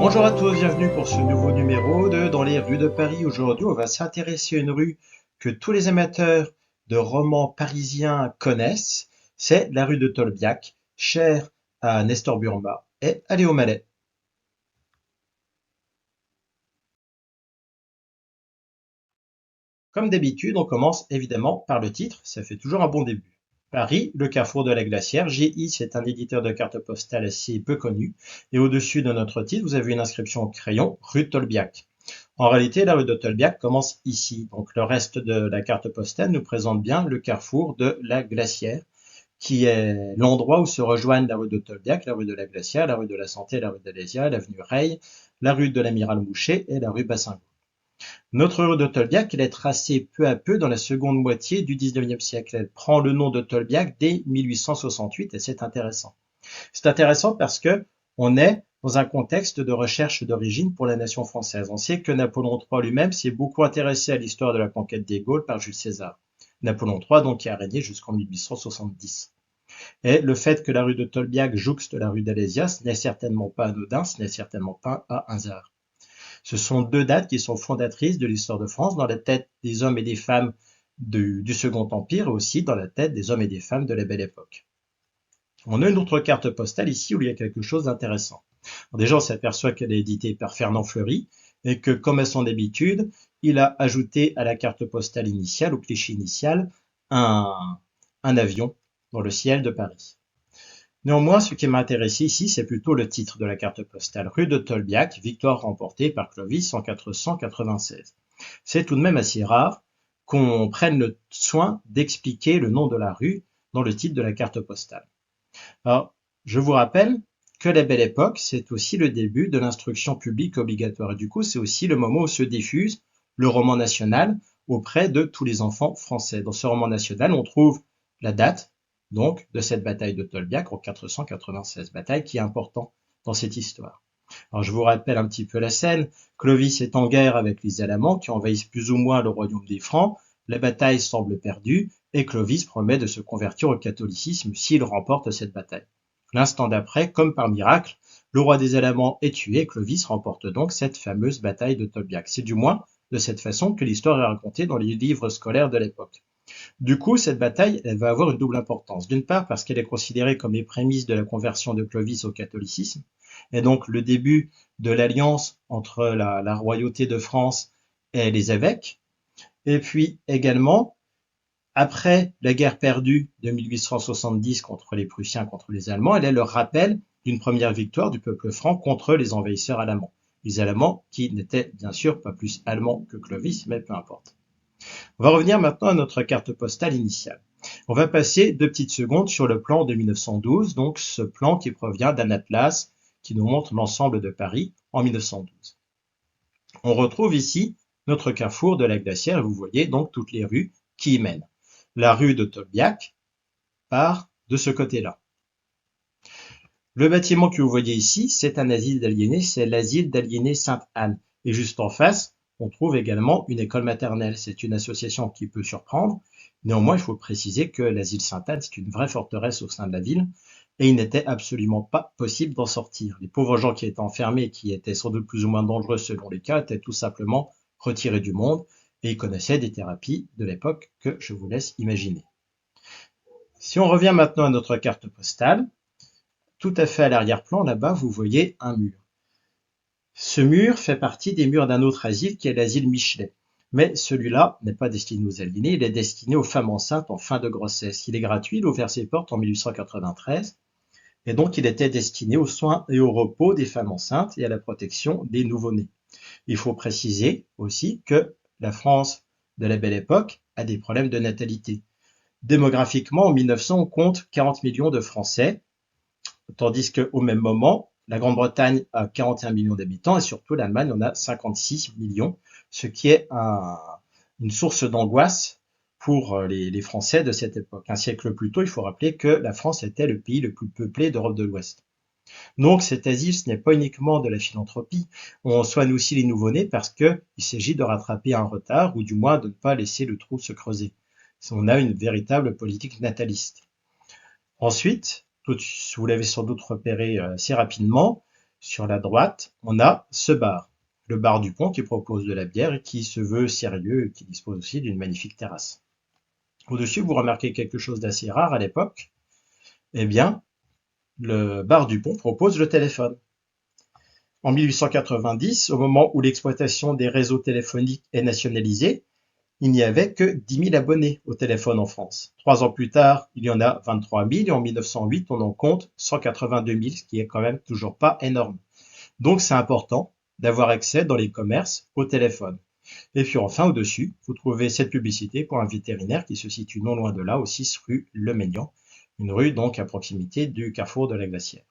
Bonjour à tous, bienvenue pour ce nouveau numéro de Dans les rues de Paris. Aujourd'hui, on va s'intéresser à une rue que tous les amateurs de romans parisiens connaissent. C'est la rue de Tolbiac, chère à Nestor Burma et à Léo Mallet. Comme d'habitude, on commence évidemment par le titre, ça fait toujours un bon début. Paris, le carrefour de la glacière. GI, c'est un éditeur de cartes postales assez peu connu. Et au-dessus de notre titre, vous avez une inscription au crayon, rue de Tolbiac. En réalité, la rue de Tolbiac commence ici. Donc le reste de la carte postale nous présente bien le carrefour de la Glacière, qui est l'endroit où se rejoignent la rue de Tolbiac, la rue de la Glacière, la rue de la Santé, la rue d'Alésia, l'avenue Reille, la rue de l'Amiral Mouchet et la rue Bassingot. Notre rue de Tolbiac, elle est tracée peu à peu dans la seconde moitié du XIXe siècle. Elle prend le nom de Tolbiac dès 1868 et c'est intéressant. C'est intéressant parce que on est dans un contexte de recherche d'origine pour la nation française. On sait que Napoléon III lui-même s'est beaucoup intéressé à l'histoire de la conquête des Gaules par Jules César. Napoléon III, donc, qui a régné jusqu'en 1870. Et le fait que la rue de Tolbiac jouxte la rue d'Alésia, ce n'est certainement pas anodin, ce n'est certainement pas un hasard. Ce sont deux dates qui sont fondatrices de l'histoire de France dans la tête des hommes et des femmes du Second Empire et aussi dans la tête des hommes et des femmes de la Belle Époque. On a une autre carte postale ici où il y a quelque chose d'intéressant. Déjà, on s'aperçoit qu'elle est éditée par Fernand Fleury et que, comme à son habitude, il a ajouté à la carte postale initiale, au cliché initial, un avion dans le ciel de Paris. Néanmoins, ce qui m'a intéressé ici, c'est plutôt le titre de la carte postale. Rue de Tolbiac, victoire remportée par Clovis en 496. C'est tout de même assez rare qu'on prenne le soin d'expliquer le nom de la rue dans le titre de la carte postale. Alors, je vous rappelle que la Belle Époque, c'est aussi le début de l'instruction publique obligatoire. Et du coup, c'est aussi le moment où se diffuse le roman national auprès de tous les enfants français. Dans ce roman national, on trouve la date, donc, de cette bataille de Tolbiac en 496, bataille qui est importante dans cette histoire. Alors, je vous rappelle un petit peu la scène. Clovis est en guerre avec les Alamans qui envahissent plus ou moins le royaume des Francs. La bataille semble perdue et Clovis promet de se convertir au catholicisme s'il remporte cette bataille. L'instant d'après, comme par miracle, le roi des Alamans est tué et Clovis remporte donc cette fameuse bataille de Tolbiac. C'est du moins de cette façon que l'histoire est racontée dans les livres scolaires de l'époque. Du coup, cette bataille, elle va avoir une double importance. D'une part, parce qu'elle est considérée comme les prémices de la conversion de Clovis au catholicisme, et donc le début de l'alliance entre la royauté de France et les évêques. Et puis également, après la guerre perdue de 1870 contre les Prussiens, contre les Allemands, elle est le rappel d'une première victoire du peuple franc contre les envahisseurs allemands. Les Allemands qui n'étaient bien sûr pas plus allemands que Clovis, mais peu importe. On va revenir maintenant à notre carte postale initiale. On va passer 2 petites secondes sur le plan de 1912, donc ce plan qui provient d'un atlas qui nous montre l'ensemble de Paris en 1912. On retrouve ici notre carrefour de la Glacière et vous voyez donc toutes les rues qui y mènent. La rue de Tolbiac part de ce côté-là. Le bâtiment que vous voyez ici, c'est un asile d'aliénés, c'est l'asile d'aliénés Sainte-Anne. Et juste en face, on trouve également une école maternelle. C'est une association qui peut surprendre. Néanmoins, il faut préciser que l'asile Sainte-Anne, c'est une vraie forteresse au sein de la ville et il n'était absolument pas possible d'en sortir. Les pauvres gens qui étaient enfermés, qui étaient sans doute plus ou moins dangereux selon les cas, étaient tout simplement retirés du monde et ils connaissaient des thérapies de l'époque que je vous laisse imaginer. Si on revient maintenant à notre carte postale, tout à fait à l'arrière-plan, là-bas, vous voyez un mur. Ce mur fait partie des murs d'un autre asile qui est l'asile Michelet. Mais celui-là n'est pas destiné aux aliénés, il est destiné aux femmes enceintes en fin de grossesse. Il est gratuit, il a ouvert ses portes en 1893 et donc il était destiné aux soins et au repos des femmes enceintes et à la protection des nouveau-nés. Il faut préciser aussi que la France de la Belle Époque a des problèmes de natalité. Démographiquement, en 1900, on compte 40 millions de Français, tandis qu'au même moment, la Grande-Bretagne a 41 millions d'habitants et surtout l'Allemagne en a 56 millions, ce qui est une source d'angoisse pour les Français de cette époque. Un siècle plus tôt, il faut rappeler que la France était le pays le plus peuplé d'Europe de l'Ouest. Donc cet asile, ce n'est pas uniquement de la philanthropie, on soigne aussi les nouveau-nés parce qu'il s'agit de rattraper un retard ou du moins de ne pas laisser le trou se creuser. On a une véritable politique nataliste. Ensuite, vous l'avez sans doute repéré assez rapidement, Sur la droite, on a ce bar, le bar du pont qui propose de la bière et qui se veut sérieux et qui dispose aussi d'une magnifique terrasse. Au-dessus, vous remarquez quelque chose d'assez rare à l'époque. Eh bien, le bar du pont propose le téléphone. En 1890, au moment où l'exploitation des réseaux téléphoniques est nationalisée, il n'y avait que 10 000 abonnés au téléphone en France. 3 ans plus tard, il y en a 23 000 et en 1908, on en compte 182 000, ce qui est quand même toujours pas énorme. Donc c'est important d'avoir accès dans les commerces au téléphone. Et puis enfin, au-dessus, vous trouvez cette publicité pour un vétérinaire qui se situe non loin de là, au 6 rue Le Maignan, une rue donc à proximité du carrefour de la Glacière.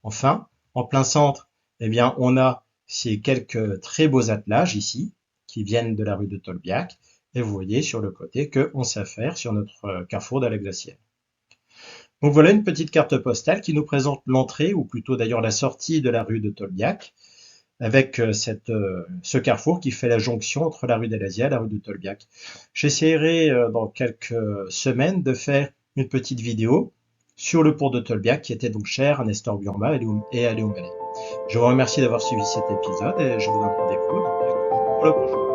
Enfin, en plein centre, eh bien, on a ces quelques très beaux attelages ici, qui viennent de la rue de Tolbiac, et vous voyez sur le côté qu'on s'affaire sur notre carrefour de la Glacière. Donc voilà une petite carte postale qui nous présente l'entrée, ou plutôt d'ailleurs la sortie de la rue de Tolbiac, avec ce carrefour qui fait la jonction entre la rue d'Alasia et la rue de Tolbiac. J'essaierai dans quelques semaines de faire une petite vidéo sur le pont de Tolbiac qui était donc cher à Nestor Burma et à Léon Gallet. Je vous remercie d'avoir suivi cet épisode et je vous donne rendez-vous pour le prochain.